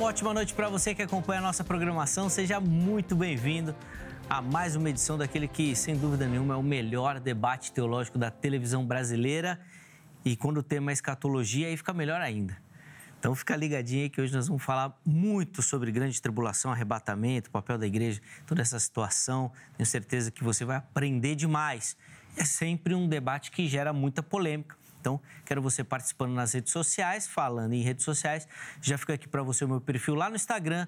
uma ótima noite para você que acompanha a nossa programação. Seja muito bem-vindo a mais uma edição daquele que, sem dúvida nenhuma, é o melhor debate teológico da televisão brasileira. E quando o tema é escatologia, aí fica melhor ainda. Então fica ligadinho aí que hoje nós vamos falar muito sobre grande tribulação, arrebatamento, papel da igreja, toda essa situação. Tenho certeza que você vai aprender demais. É sempre um debate que gera muita polêmica. Então, quero você participando nas redes sociais. Falando em redes sociais, já fica aqui para você o meu perfil lá no Instagram,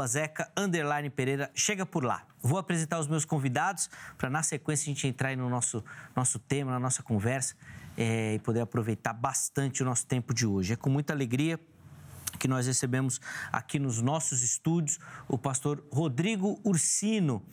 @zeca_pereira. Chega por lá. Vou apresentar os meus convidados para, na sequência, a gente entrar aí no nosso tema, na nossa conversa e poder aproveitar bastante o nosso tempo de hoje. É com muita alegria que nós recebemos aqui nos nossos estúdios o pastor Rodrigo Ursino,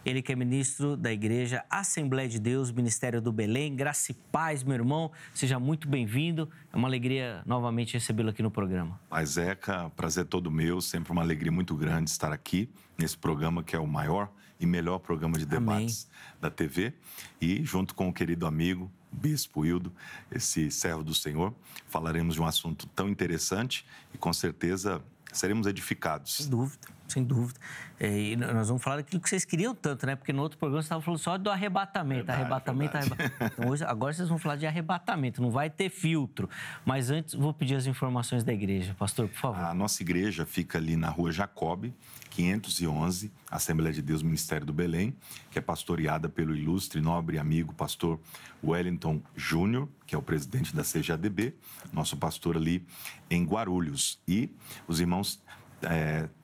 ele que é ministro da Igreja Assembleia de Deus, Ministério do Belém. Graça e paz, meu irmão, seja muito bem-vindo. É uma alegria novamente recebê-lo aqui no programa. Mas, Zeca, prazer todo meu, sempre uma alegria muito grande estar aqui nesse programa que é o maior e melhor programa de debates da TV, e junto com o querido amigo Bispo Hildo, esse servo do Senhor, falaremos de um assunto tão interessante e com certeza seremos edificados. Sem dúvida, sem dúvida. E nós vamos falar daquilo que vocês queriam tanto, né? Porque no outro programa você estava falando só do arrebatamento. Verdade. Então, agora vocês vão falar de arrebatamento, não vai ter filtro. Mas antes, vou pedir as informações da igreja. Pastor, por favor. A nossa igreja fica ali na Rua Jacob, 511, Assembleia de Deus, Ministério do Belém, que é pastoreada pelo ilustre, nobre amigo, pastor Wellington Júnior, que é o presidente da CGADB, nosso pastor ali em Guarulhos. E os irmãos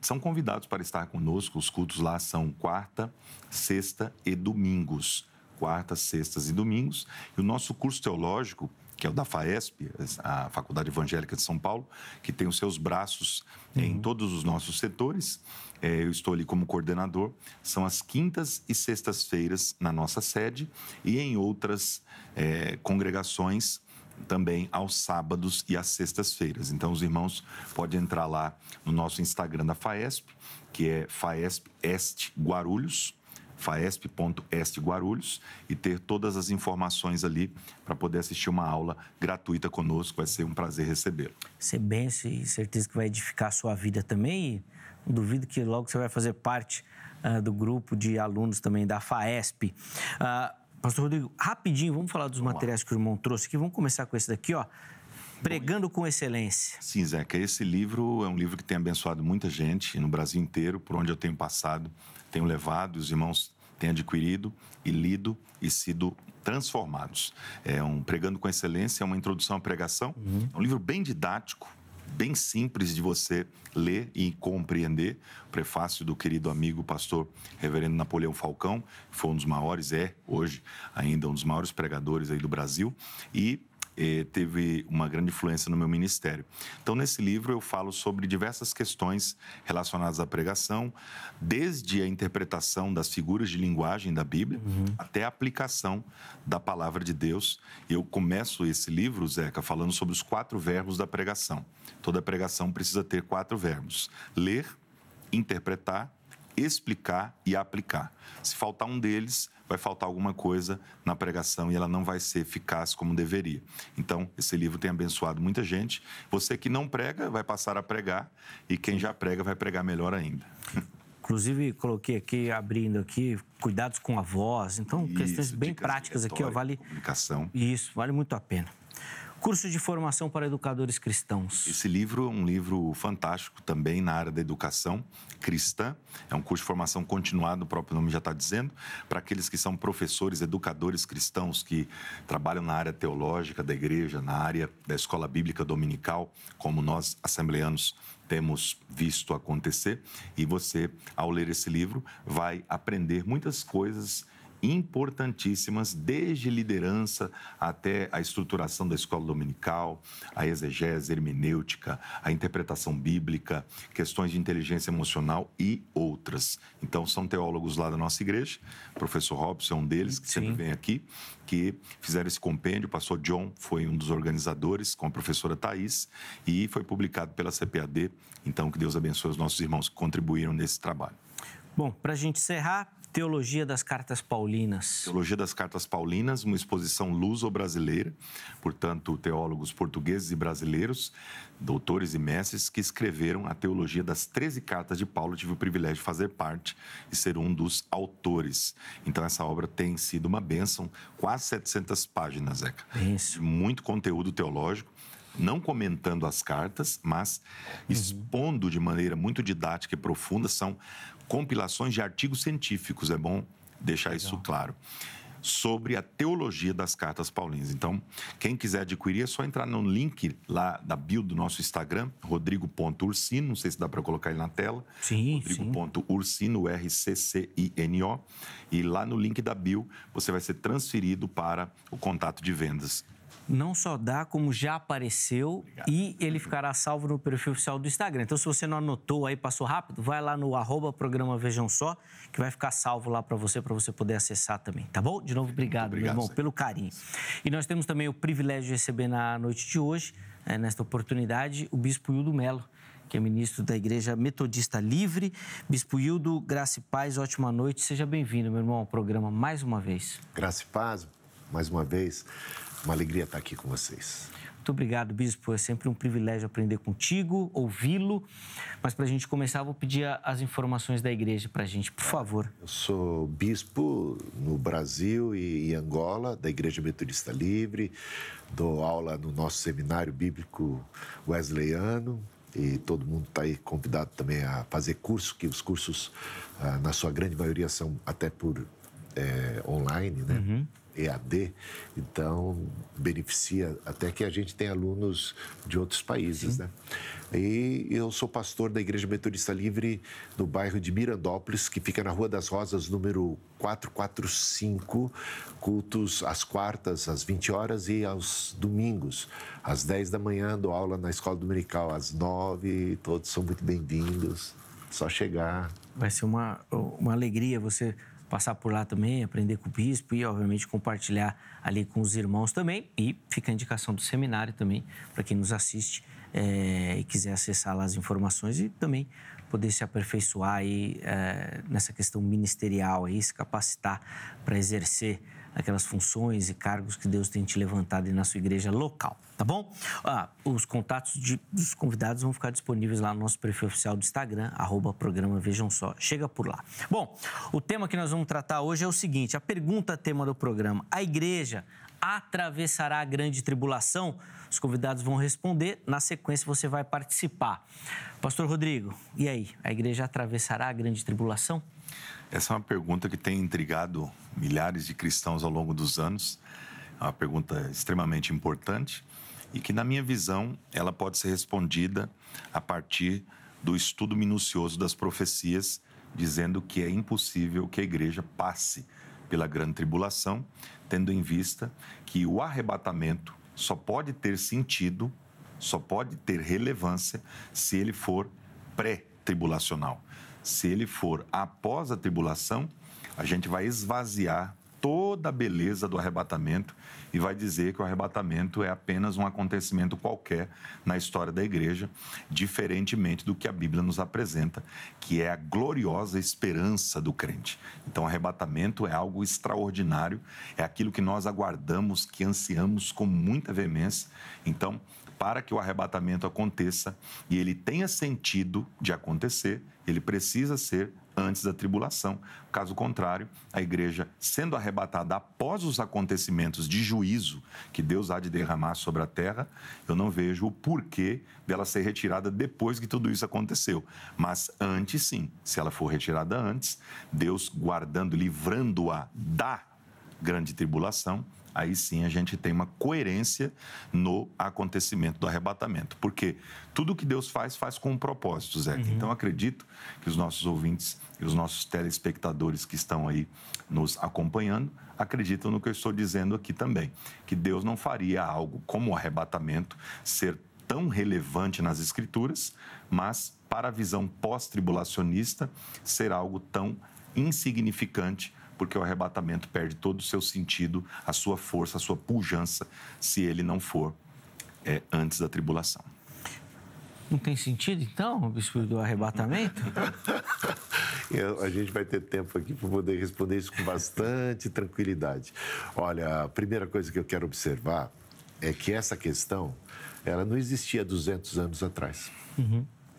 são convidados para estar conosco. Os cultos lá são quarta, sexta e domingos. Quartas, sextas e domingos. E o nosso curso teológico, que é o da FAESP, a Faculdade Evangélica de São Paulo, que tem os seus braços em todos os nossos setores. Eu estou ali como coordenador. São as quintas e sextas-feiras na nossa sede e em outras congregações também aos sábados e às sextas-feiras. Então, os irmãos podem entrar lá no nosso Instagram da FAESP, que é FAESP Est Guarulhos, faesp.est Guarulhos, e ter todas as informações ali para poder assistir uma aula gratuita conosco. Vai ser um prazer recebê-lo. Ser benção e certeza que vai edificar a sua vida também. E não duvido que logo você vai fazer parte do grupo de alunos também da FAESP. Pastor Rodrigo, rapidinho, vamos falar dos materiais que o irmão trouxe aqui. Vamos começar com esse daqui, ó. Pregando com Excelência. Sim, Zeca, esse livro é um livro que tem abençoado muita gente no Brasil inteiro, por onde eu tenho passado, tenho levado, os irmãos têm adquirido e lido e sido transformados. É um Pregando com Excelência, é uma introdução à pregação, é um livro bem didático, bem simples de você ler e compreender. O prefácio do querido amigo pastor reverendo Napoleão Falcão, que foi um dos maiores, hoje ainda um dos maiores pregadores aí do Brasil, e teve uma grande influência no meu ministério. Então, nesse livro eu falo sobre diversas questões relacionadas à pregação, desde a interpretação das figuras de linguagem da Bíblia até a aplicação da palavra de Deus. Eu começo esse livro, Zeca, falando sobre os 4 verbos da pregação. Toda pregação precisa ter 4 verbos: ler, interpretar, explicar e aplicar. Se faltar um deles, vai faltar alguma coisa na pregação e ela não vai ser eficaz como deveria. Então, esse livro tem abençoado muita gente. Você que não prega, vai passar a pregar, e quem já prega, vai pregar melhor ainda. Inclusive, coloquei aqui, abrindo aqui, cuidados com a voz. Então, questões bem práticas aqui, ó, vale... Comunicação. Isso, vale muito a pena. Curso de formação para educadores cristãos. Esse livro é um livro fantástico também na área da educação cristã. É um curso de formação continuada, o próprio nome já está dizendo, para aqueles que são professores, educadores cristãos, que trabalham na área teológica da igreja, na área da escola bíblica dominical, como nós, assembleanos, temos visto acontecer. E você, ao ler esse livro, vai aprender muitas coisas importantíssimas, desde liderança até a estruturação da escola dominical, a exegese, hermenêutica, a interpretação bíblica, questões de inteligência emocional e outras. Então, são teólogos lá da nossa igreja, o professor Robson é um deles, que sempre vem aqui, que fizeram esse compêndio. O pastor John foi um dos organizadores, com a professora Thaís, e foi publicado pela CPAD. Então, que Deus abençoe os nossos irmãos que contribuíram nesse trabalho. Bom, para a gente encerrar, Teologia das Cartas Paulinas. Teologia das Cartas Paulinas, uma exposição luso-brasileira, portanto, teólogos portugueses e brasileiros, doutores e mestres, que escreveram a teologia das 13 cartas de Paulo. Eu tive o privilégio de fazer parte e ser um dos autores. Então, essa obra tem sido uma bênção, quase 700 páginas, Zeca. Isso. Muito conteúdo teológico. Não comentando as cartas, mas expondo de maneira muito didática e profunda. São compilações de artigos científicos, é bom deixar isso claro, sobre a teologia das cartas paulinas. Então, quem quiser adquirir, é só entrar no link lá da bio do nosso Instagram, rodrigo.ursino, não sei se dá para colocar ele na tela. Sim, Rodrigo.ursino, URCCINO, e lá no link da bio você vai ser transferido para o contato de vendas. Não só dá, como já apareceu. Obrigado. E ele ficará salvo no perfil oficial do Instagram. Então, se você não anotou aí, passou rápido, vai lá no @programa Vejam Só, que vai ficar salvo lá para você poder acessar também, tá bom? De novo, obrigado, meu irmão, pelo carinho. E nós temos também o privilégio de receber na noite de hoje, nesta oportunidade, o Bispo Hildo Melo, que é ministro da Igreja Metodista Livre. Bispo Hildo, graça e paz, ótima noite. Seja bem-vindo, meu irmão, ao programa mais uma vez. Graça e paz, mais uma vez. Uma alegria estar aqui com vocês. Muito obrigado, Bispo. É sempre um privilégio aprender contigo, ouvi-lo. Mas para a gente começar, vou pedir as informações da igreja para a gente, por favor. Eu sou bispo no Brasil e em Angola, da Igreja Metodista Livre. Dou aula no nosso seminário bíblico wesleyano. E todo mundo está aí convidado também a fazer cursos, que os cursos, na sua grande maioria, são até por online, né? Uhum. EAD, então beneficia até que a gente tem alunos de outros países, né? E eu sou pastor da Igreja Metodista Livre no bairro de Mirandópolis, que fica na Rua das Rosas, número 445, cultos às quartas, às 20 horas e aos domingos, às 10 da manhã, dou aula na escola dominical, às 9, todos são muito bem-vindos, só chegar. Vai ser uma alegria você passar por lá também, aprender com o bispo e, obviamente, compartilhar ali com os irmãos também. E fica a indicação do seminário também, para quem nos assiste e quiser acessar lá as informações e também poder se aperfeiçoar aí, nessa questão ministerial, aí, se capacitar para exercer aquelas funções e cargos que Deus tem te levantado aí na sua igreja local, tá bom? Os contatos dos convidados vão ficar disponíveis lá no nosso perfil oficial do Instagram, @programa Vejam Só. Chega por lá. Bom, o tema que nós vamos tratar hoje é o seguinte, a pergunta tema do programa: a igreja atravessará a grande tribulação? Os convidados vão responder, na sequência você vai participar. Pastor Rodrigo, e aí, a igreja atravessará a grande tribulação? Essa é uma pergunta que tem intrigado milhares de cristãos ao longo dos anos. É uma pergunta extremamente importante e que, na minha visão, ela pode ser respondida a partir do estudo minucioso das profecias, dizendo que é impossível que a igreja passe pela grande tribulação, tendo em vista que o arrebatamento só pode ter sentido, só pode ter relevância se ele for pré-tribulacional. Se ele for após a tribulação, a gente vai esvaziar toda a beleza do arrebatamento e vai dizer que o arrebatamento é apenas um acontecimento qualquer na história da igreja, diferentemente do que a Bíblia nos apresenta, que é a gloriosa esperança do crente. Então, o arrebatamento é algo extraordinário, é aquilo que nós aguardamos, que ansiamos com muita veemência. Então, para que o arrebatamento aconteça e ele tenha sentido de acontecer, ele precisa ser antes da tribulação. Caso contrário, a igreja, sendo arrebatada após os acontecimentos de juízo que Deus há de derramar sobre a terra, eu não vejo o porquê dela ser retirada depois que tudo isso aconteceu. Mas antes, sim. Se ela for retirada antes, Deus guardando, livrando-a da grande tribulação, aí sim a gente tem uma coerência no acontecimento do arrebatamento. Porque tudo que Deus faz com um propósito, Zeca. Então, acredito que os nossos ouvintes e os nossos telespectadores que estão aí nos acompanhando acreditam no que eu estou dizendo aqui também. Que Deus não faria algo como o arrebatamento ser tão relevante nas Escrituras, mas para a visão pós-tribulacionista ser algo tão insignificante, porque o arrebatamento perde todo o seu sentido, a sua força, a sua pujança, se ele não for antes da tribulação. Não tem sentido, então, o espírito do arrebatamento? A gente vai ter tempo aqui para poder responder isso com bastante tranquilidade. Olha, a primeira coisa que eu quero observar é que essa questão, ela não existia 200 anos atrás.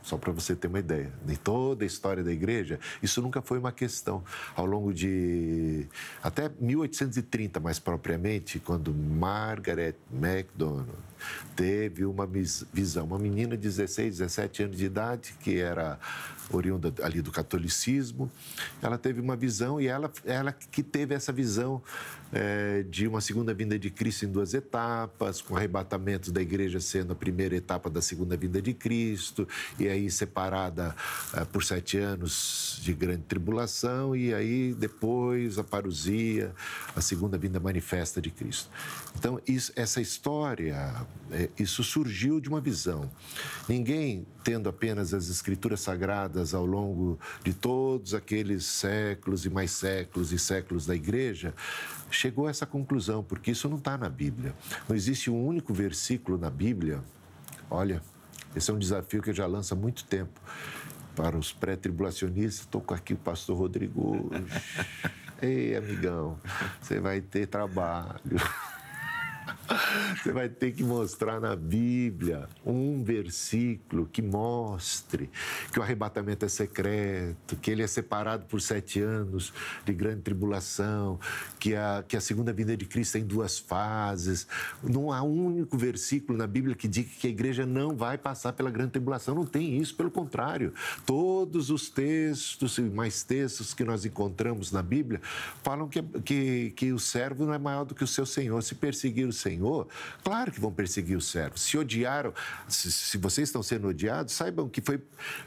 Só para você ter uma ideia. Em toda a história da igreja, isso nunca foi uma questão. Ao longo de até 1830, mais propriamente, quando Margaret MacDonald teve uma visão, uma menina de 16, 17 anos de idade, que era oriunda ali do catolicismo, ela teve uma visão e ela que teve essa visão de uma segunda vinda de Cristo em 2 etapas, com arrebatamento da igreja sendo a primeira etapa da segunda vinda de Cristo, e aí separada por 7 anos de grande tribulação, e aí depois a parousia, a segunda vinda manifesta de Cristo. Então, essa história, isso surgiu de uma visão. Ninguém, tendo apenas as Escrituras Sagradas ao longo de todos aqueles séculos e mais séculos e séculos da igreja, chegou a essa conclusão, porque isso não está na Bíblia. Não existe um único versículo na Bíblia. Olha, esse é um desafio que eu já lanço há muito tempo para os pré-tribulacionistas. Estou com aqui o pastor Rodrigo. Ei, amigão, você vai ter trabalho. Você vai ter que mostrar na Bíblia um versículo que mostre que o arrebatamento é secreto, que ele é separado por 7 anos de grande tribulação, que a segunda vinda de Cristo tem 2 fases. Não há um único versículo na Bíblia que diga que a igreja não vai passar pela grande tribulação. Não tem isso, pelo contrário. Todos os textos e mais textos que nós encontramos na Bíblia falam que o servo não é maior do que o seu senhor. Se perseguir o Senhor, claro que vão perseguir os servos. Se odiaram, se vocês estão sendo odiados, saibam que foi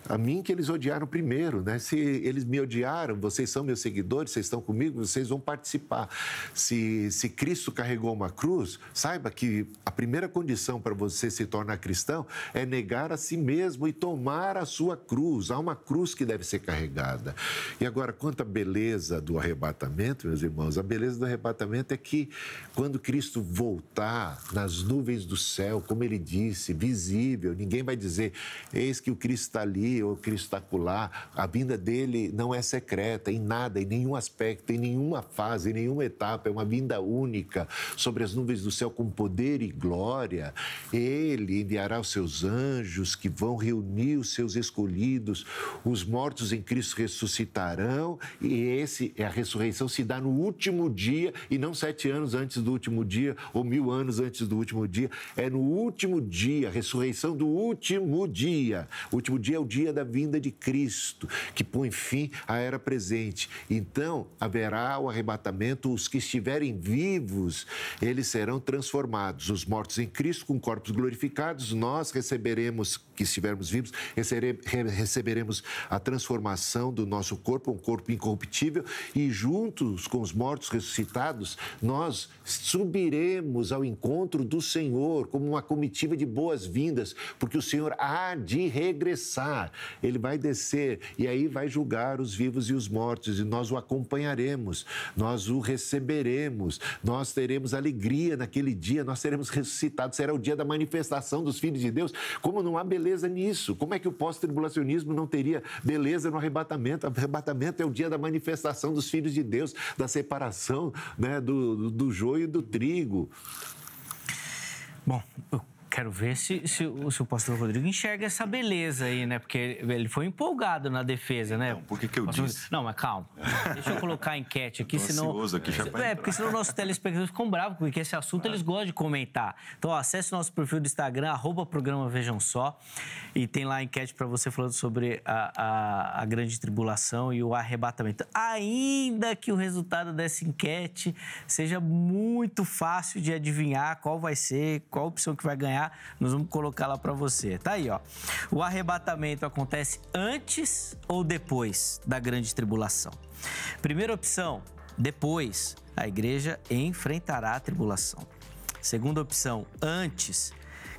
a mim que eles odiaram primeiro, né? Se eles me odiaram, vocês são meus seguidores, vocês estão comigo, vocês vão participar. Se Cristo carregou uma cruz, saiba que a primeira condição para você se tornar cristão é negar a si mesmo e tomar a sua cruz. Há uma cruz que deve ser carregada. E agora, quanto à beleza do arrebatamento, meus irmãos, a beleza do arrebatamento é que quando Cristo voltar nas nuvens do céu, como ele disse, visível, ninguém vai dizer, eis que o Cristo está ali ou o Cristo está acolá. A vinda dele não é secreta em nada, em nenhum aspecto, em nenhuma fase, em nenhuma etapa, é uma vinda única sobre as nuvens do céu com poder e glória. Ele enviará os seus anjos que vão reunir os seus escolhidos, os mortos em Cristo ressuscitarão, e a ressurreição se dá no último dia e não 7 anos antes do último dia ou 1000 anos antes do último dia. É no último dia, a ressurreição do último dia. O último dia é o dia da vinda de Cristo, que põe fim à era presente. Então, haverá o arrebatamento, os que estiverem vivos, eles serão transformados. Os mortos em Cristo, com corpos glorificados, nós receberemos, que estivermos vivos, receberemos a transformação do nosso corpo, um corpo incorruptível, e juntos com os mortos ressuscitados, nós subiremos ao encontro do Senhor como uma comitiva de boas-vindas, porque o Senhor há de regressar. Ele vai descer e aí vai julgar os vivos e os mortos, e nós o acompanharemos, nós o receberemos, nós teremos alegria naquele dia, nós seremos ressuscitados, será o dia da manifestação dos filhos de Deus. Como não há beleza nisso? Como é que o pós-tribulacionismo não teria beleza no arrebatamento? O arrebatamento é o dia da manifestação dos filhos de Deus, da separação, né, do joio e do trigo. Bom, eu quero ver se o pastor Rodrigo enxerga essa beleza aí, né? Porque ele foi empolgado na defesa, né? Não, por que eu disse? Não, mas calma. Deixa eu colocar a enquete aqui, senão... Aqui já porque senão nossos telespectadores ficam bravos, porque esse assunto eles gostam de comentar. Então, acesse o nosso perfil do Instagram, @programa Vejam Só, e tem lá a enquete para você falando sobre a grande tribulação e o arrebatamento. Ainda que o resultado dessa enquete seja muito fácil de adivinhar qual vai ser, qual opção que vai ganhar, nós vamos colocar lá para você. Tá aí, ó. O arrebatamento acontece antes ou depois da grande tribulação? Primeira opção, depois. A igreja enfrentará a tribulação. Segunda opção, antes.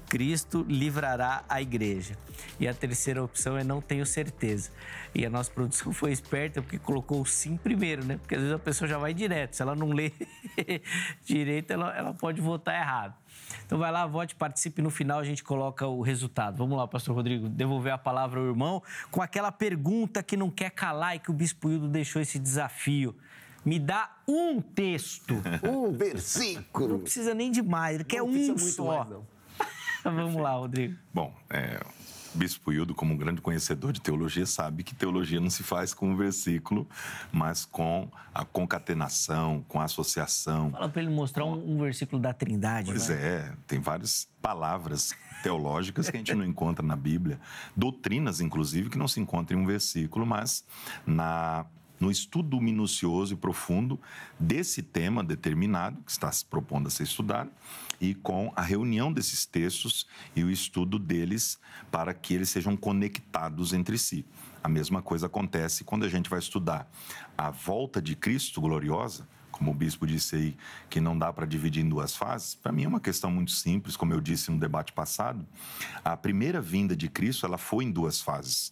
Cristo livrará a igreja. E a terceira opção é não tenho certeza. E a nossa produção foi esperta porque colocou o sim primeiro, né? Porque às vezes a pessoa já vai direto. Se ela não lê, direita, ela pode votar errado. Então vai lá, vote, participe, no final a gente coloca o resultado. Vamos lá, pastor Rodrigo, devolver a palavra ao irmão com aquela pergunta que não quer calar e que o Bispo Hildo deixou esse desafio. Me dá um texto. Um versículo. Não precisa nem de mais, ele quer um só. Mais, não. Vamos lá, Rodrigo. Bom, Bispo Hildo, como um grande conhecedor de teologia, sabe que teologia não se faz com um versículo, mas com a concatenação, com a associação. Fala para ele mostrar um versículo da Trindade. Pois tem várias palavras teológicas que a gente não encontra na Bíblia, doutrinas, inclusive, que não se encontram em um versículo, mas no estudo minucioso e profundo desse tema determinado, que está se propondo a ser estudado, e com a reunião desses textos e o estudo deles para que eles sejam conectados entre si. A mesma coisa acontece quando a gente vai estudar a volta de Cristo gloriosa, como o bispo disse aí, que não dá para dividir em duas fases. Para mim é uma questão muito simples, como eu disse no debate passado. A primeira vinda de Cristo, ela foi em duas fases,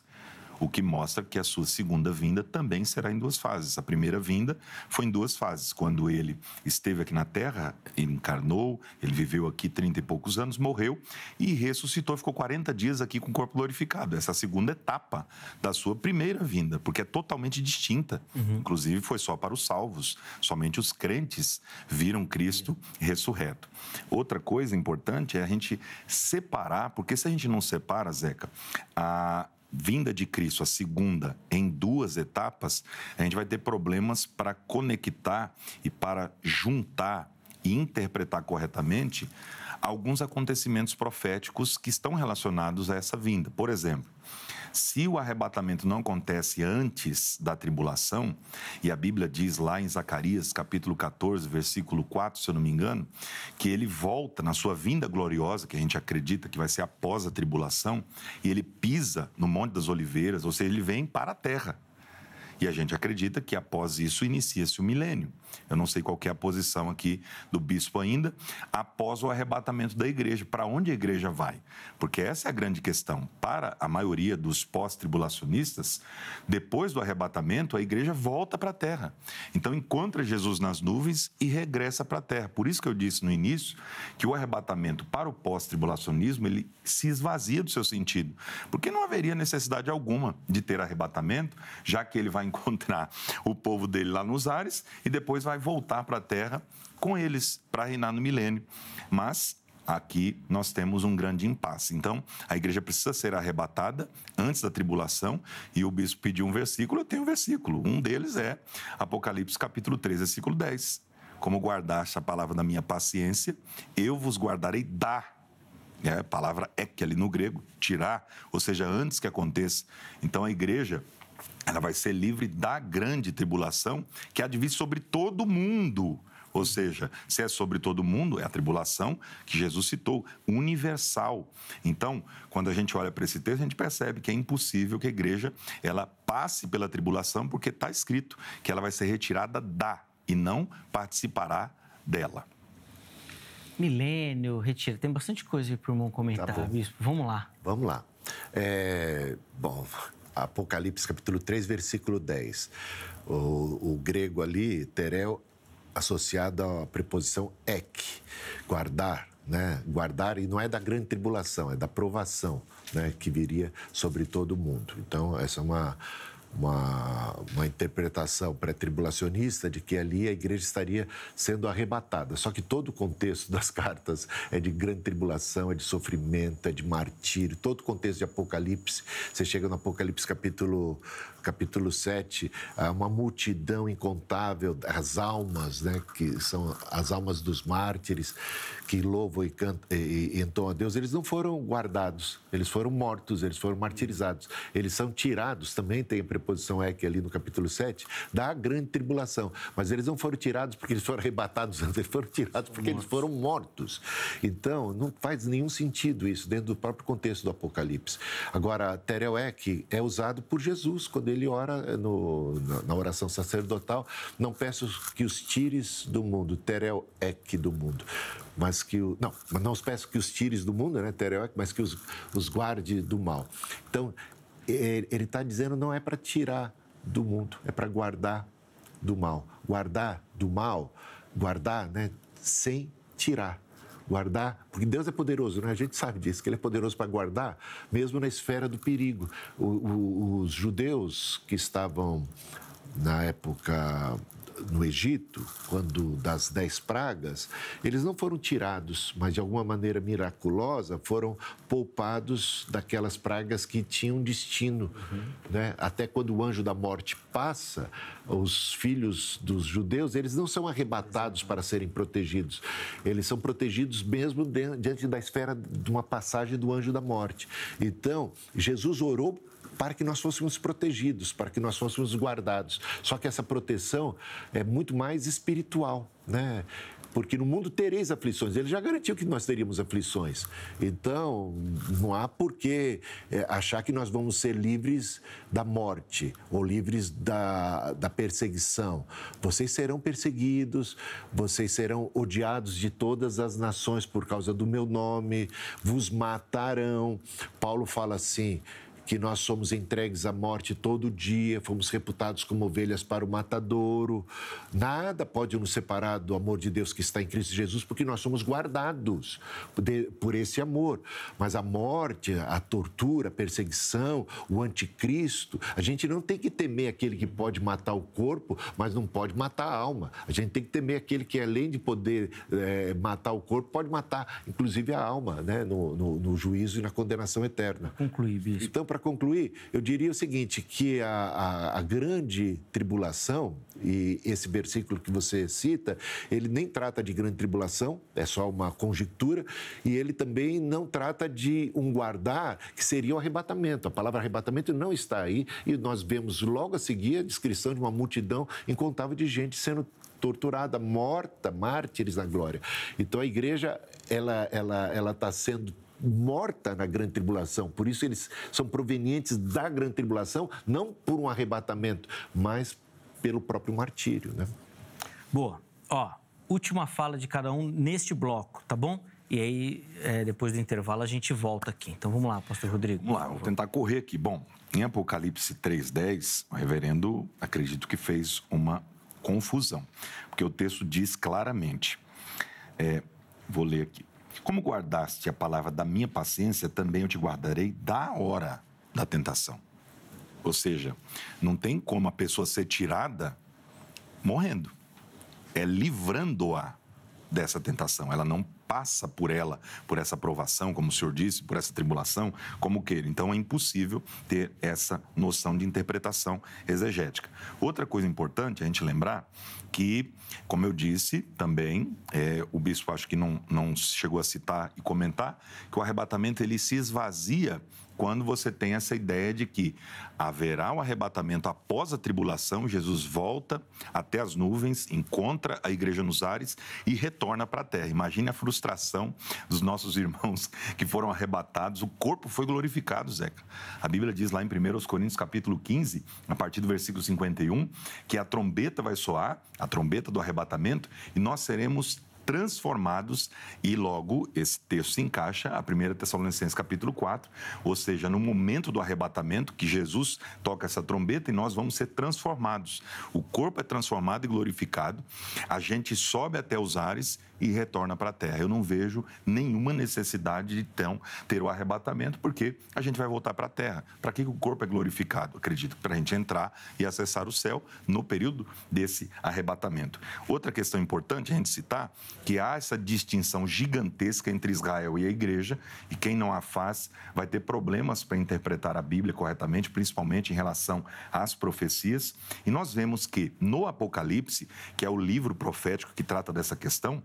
o que mostra que a sua segunda vinda também será em duas fases. A primeira vinda foi em duas fases, quando ele esteve aqui na Terra, ele encarnou, ele viveu aqui 30 e poucos anos, morreu e ressuscitou, ficou 40 dias aqui com o corpo glorificado. Essa é a segunda etapa da sua primeira vinda, porque é totalmente distinta. Inclusive, foi só para os salvos. Somente os crentes viram Cristo ressurreto. Outra coisa importante é a gente separar, porque se a gente não separa, Zeca, a vinda de Cristo, a segunda, em duas etapas, a gente vai ter problemas para conectar e para juntar e interpretar corretamente alguns acontecimentos proféticos que estão relacionados a essa vinda. Por exemplo, se o arrebatamento não acontece antes da tribulação, e a Bíblia diz lá em Zacarias, capítulo 14, versículo 4, se eu não me engano, que ele volta na sua vinda gloriosa, que a gente acredita que vai ser após a tribulação, e ele pisa no Monte das Oliveiras, ou seja, ele vem para a terra. E a gente acredita que após isso inicia-se o milênio. Eu não sei qual que é a posição aqui do bispo ainda, após o arrebatamento da igreja. Para onde a igreja vai? Porque essa é a grande questão. Para a maioria dos pós-tribulacionistas, depois do arrebatamento, a igreja volta para a terra. Então, encontra Jesus nas nuvens e regressa para a terra. Por isso que eu disse no início que o arrebatamento para o pós-tribulacionismo, ele se esvazia do seu sentido. Porque não haveria necessidade alguma de ter arrebatamento, já que ele vai encontrar o povo dele lá nos ares e depois vai voltar para a terra com eles para reinar no milênio. Mas aqui nós temos um grande impasse. Então, a igreja precisa ser arrebatada antes da tribulação e o bispo pediu um versículo, eu tenho um versículo. Um deles é Apocalipse capítulo 3, versículo 10. Como guardaste a palavra da minha paciência, eu vos guardarei da. A palavra que ali no grego, tirar, ou seja, antes que aconteça. Então, a igreja, ela vai ser livre da grande tribulação que há de vir sobre todo mundo. Ou seja, se é sobre todo mundo, é a tribulação que Jesus citou, universal. Então, quando a gente olha para esse texto, a gente percebe que é impossível que a igreja ela passe pela tribulação, porque está escrito que ela vai ser retirada da e não participará dela. Milênio, retira. Tem bastante coisa aí para o irmão comentar, Tá, bispo. Vamos lá. Vamos lá. Apocalipse capítulo 3, versículo 10. O grego ali, tereo, associado à preposição ek, guardar, né? Guardar, e não é da grande tribulação, é da provação, né? Que viria sobre todo mundo. Então, essa é uma interpretação pré-tribulacionista de que ali a igreja estaria sendo arrebatada. Só que todo o contexto das cartas é de grande tribulação, é de sofrimento, é de martírio. Todo o contexto de Apocalipse, você chega no Apocalipse capítulo 7, há uma multidão incontável, as almas, né, que são as almas dos mártires, que louvam e cantam e entoam a Deus. Eles não foram guardados, eles foram mortos, eles foram martirizados. Eles são tirados, também tem a preposição é que ali no capítulo 7, da grande tribulação. Mas eles não foram tirados porque eles foram arrebatados antes, eles foram tirados porque eles foram mortos. Então, não faz nenhum sentido isso dentro do próprio contexto do Apocalipse. Agora, tereuek é usado por Jesus quando ele ora na oração sacerdotal. Não peço que os tires do mundo, tereuek do mundo, mas que não os peço que os tires do mundo, né, tereuek, mas que os guarde do mal. Então, ele está dizendo não é para tirar do mundo, é para guardar do mal. Guardar do mal guardar, né, sem tirar. Guardar, porque Deus é poderoso, né? A gente sabe disso, que Ele é poderoso para guardar, mesmo na esfera do perigo. Os judeus que estavam, na época, no Egito, quando das 10 pragas, eles não foram tirados, mas de alguma maneira miraculosa foram poupados daquelas pragas que tinham destino. Né? Até quando o anjo da morte passa, os filhos dos judeus, eles não são arrebatados para serem protegidos. Eles são protegidos mesmo diante da esfera de uma passagem do anjo da morte. Então, Jesus orou para que nós fôssemos protegidos, para que nós fôssemos guardados. Só que essa proteção é muito mais espiritual, né? Porque no mundo tereis aflições. Ele já garantiu que nós teríamos aflições. Então, não há por que achar que nós vamos ser livres da morte ou livres da perseguição. Vocês serão perseguidos, vocês serão odiados de todas as nações por causa do meu nome, vos matarão. Paulo fala assim, que nós somos entregues à morte todo dia, fomos reputados como ovelhas para o matadouro. Nada pode nos separar do amor de Deus que está em Cristo Jesus, porque nós somos guardados por esse amor. Mas a morte, a tortura, a perseguição, o anticristo, a gente não tem que temer aquele que pode matar o corpo, mas não pode matar a alma. A gente tem que temer aquele que, além de poder matar o corpo, pode matar, inclusive, a alma, né? no juízo e na condenação eterna. Concluir, bispo. Então, para concluir, eu diria o seguinte, que a grande tribulação, e esse versículo que você cita, ele nem trata de grande tribulação, é só uma conjectura, e ele também não trata de um guardar, que seria o arrebatamento. A palavra arrebatamento não está aí, e nós vemos logo a seguir a descrição de uma multidão incontável de gente sendo torturada, morta, mártires na glória. Então, a igreja, ela está sendo morta na grande tribulação, por isso eles são provenientes da grande tribulação, não por um arrebatamento, mas pelo próprio martírio, né? Boa. Ó, última fala de cada um neste bloco, tá bom? E aí, depois do intervalo, a gente volta aqui. Então, vamos lá, pastor Rodrigo. Vamos lá, vou tentar correr aqui. Bom, em Apocalipse 3:10, o reverendo, acredito que fez uma confusão, porque o texto diz claramente, vou ler aqui, como guardaste a palavra da minha paciência, também eu te guardarei da hora da tentação. Ou seja, não tem como a pessoa ser tirada morrendo. É livrando-a dessa tentação. Ela não passa por ela, por essa provação, como o senhor disse, por essa tribulação, como queira. Então, é impossível ter essa noção de interpretação exegética. Outra coisa importante a gente lembrar que, como eu disse também, o bispo acho que não chegou a citar e comentar, que o arrebatamento ele se esvazia quando você tem essa ideia de que haverá um arrebatamento após a tribulação, Jesus volta até as nuvens, encontra a igreja nos ares e retorna para a terra. Imagine a frustração dos nossos irmãos que foram arrebatados. O corpo foi glorificado, Zeca. A Bíblia diz lá em 1 Coríntios capítulo 15, a partir do versículo 51, que a trombeta vai soar, a trombeta do arrebatamento, e nós seremos transformados, e logo esse texto se encaixa a 1 Tessalonicenses capítulo 4, ou seja, no momento do arrebatamento que Jesus toca essa trombeta e nós vamos ser transformados. O corpo é transformado e glorificado, a gente sobe até os ares e retorna para a terra. Eu não vejo nenhuma necessidade de então ter o arrebatamento, porque a gente vai voltar para a terra. Para que o corpo é glorificado? Acredito que para a gente entrar e acessar o céu no período desse arrebatamento. Outra questão importante a gente citar, que há essa distinção gigantesca entre Israel e a igreja, e quem não a faz vai ter problemas para interpretar a Bíblia corretamente, principalmente em relação às profecias. E nós vemos que no Apocalipse, que é o livro profético que trata dessa questão,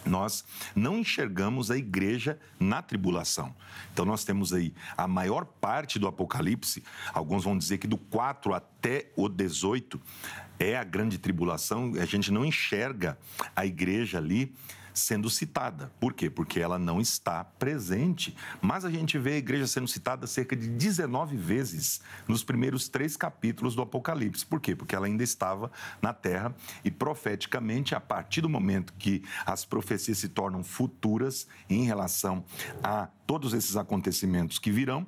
nós não enxergamos a igreja na tribulação. Então, nós temos aí a maior parte do Apocalipse, alguns vão dizer que do 4 até o 18 é a grande tribulação, a gente não enxerga a igreja ali sendo citada. Por quê? Porque ela não está presente. Mas a gente vê a igreja sendo citada cerca de 19 vezes nos primeiros 3 capítulos do Apocalipse. Por quê? Porque ela ainda estava na terra e profeticamente, a partir do momento que as profecias se tornam futuras em relação a todos esses acontecimentos que virão,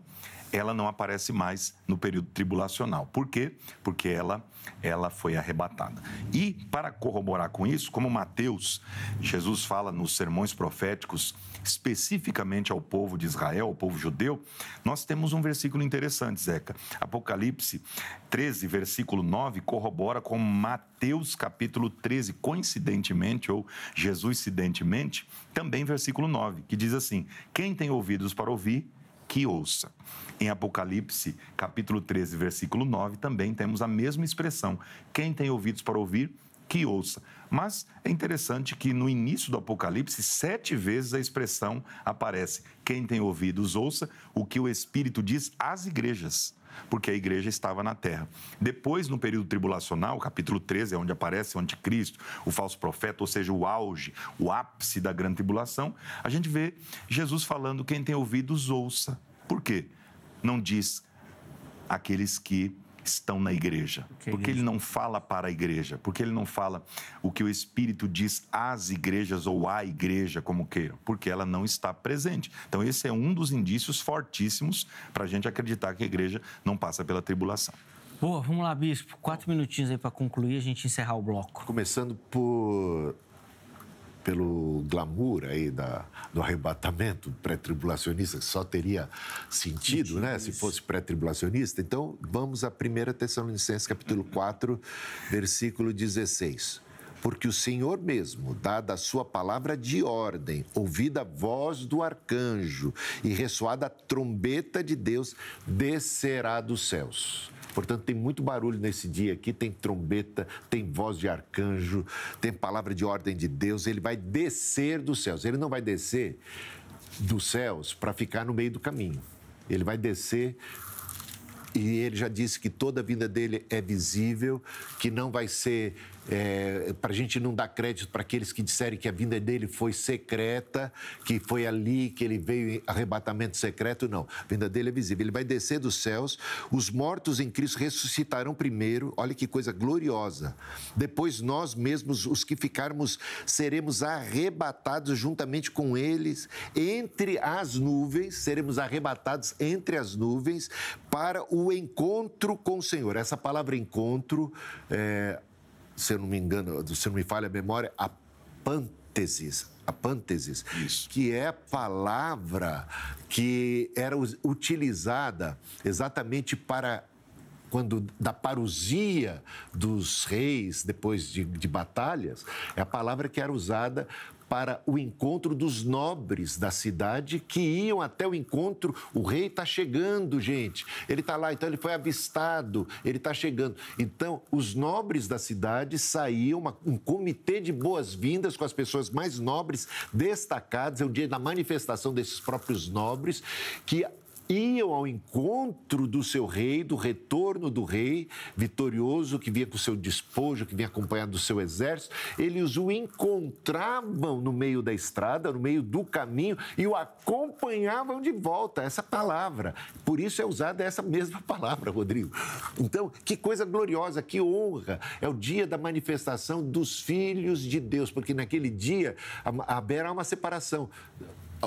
ela não aparece mais no período tribulacional. Por quê? Porque ela foi arrebatada. E para corroborar com isso, como Mateus, Jesus fala nos sermões proféticos especificamente ao povo de Israel, ao povo judeu, nós temos um versículo interessante, Zeca. Apocalipse 13, versículo 9, corrobora com Mateus capítulo 13, coincidentemente, ou Jesusidentemente, também versículo 9, que diz assim: quem tem ouvidos para ouvir, que ouça. Em Apocalipse, capítulo 13, versículo 9, também temos a mesma expressão. Quem tem ouvidos para ouvir, que ouça. Mas é interessante que no início do Apocalipse, 7 vezes a expressão aparece. Quem tem ouvidos, ouça o que o Espírito diz às igrejas, porque a igreja estava na terra. Depois, no período tribulacional, capítulo 13, é onde aparece o anticristo, o falso profeta, ou seja, o auge, o ápice da grande tribulação, a gente vê Jesus falando: quem tem ouvidos, ouça. Por quê? Não diz aqueles que estão na igreja. Porque ele não fala para a igreja, porque ele não fala o que o Espírito diz às igrejas ou à igreja, como queiram, porque ela não está presente. Então, esse é um dos indícios fortíssimos para a gente acreditar que a igreja não passa pela tribulação. Boa, vamos lá, bispo. 4 minutinhos aí para concluir e a gente encerrar o bloco. Começando pelo glamour aí do arrebatamento pré-tribulacionista, que só teria sentido, né, se fosse pré-tribulacionista. Então, vamos a 1 Tessalonicenses, capítulo 4, versículo 16. Porque o Senhor mesmo, dada a sua palavra de ordem, ouvida a voz do arcanjo e ressoada a trombeta de Deus, descerá dos céus. Portanto, tem muito barulho nesse dia aqui, tem trombeta, tem voz de arcanjo, tem palavra de ordem de Deus. Ele vai descer dos céus. Ele não vai descer dos céus para ficar no meio do caminho. Ele vai descer, e ele já disse que toda a vinda dele é visível, que não vai ser... para a gente não dar crédito para aqueles que disserem que a vinda dele foi secreta, que foi ali que ele veio em arrebatamento secreto. Não, a vinda dele é visível. Ele vai descer dos céus, os mortos em Cristo ressuscitarão primeiro. Olha que coisa gloriosa. Depois nós mesmos, os que ficarmos, seremos arrebatados juntamente com eles entre as nuvens, seremos arrebatados entre as nuvens para o encontro com o Senhor. Essa palavra encontro, se eu não me engano, se não me falha a memória, apântesis, que é a palavra que era utilizada exatamente para quando da parousia dos reis depois de batalhas, é a palavra que era usada para o encontro dos nobres da cidade que iam até o encontro. O rei está chegando, gente. Ele está lá, então ele foi avistado, ele está chegando. Então, os nobres da cidade saíam, um comitê de boas-vindas com as pessoas mais nobres, destacadas. É o dia da manifestação desses próprios nobres que iam ao encontro do seu rei, do retorno do rei vitorioso, que vinha com o seu despojo, que vinha acompanhado do seu exército. Eles o encontravam no meio da estrada, no meio do caminho, e o acompanhavam de volta. Essa palavra. Por isso é usada essa mesma palavra, Rodrigo. Então, que coisa gloriosa, que honra. É o dia da manifestação dos filhos de Deus, porque naquele dia haverá uma separação.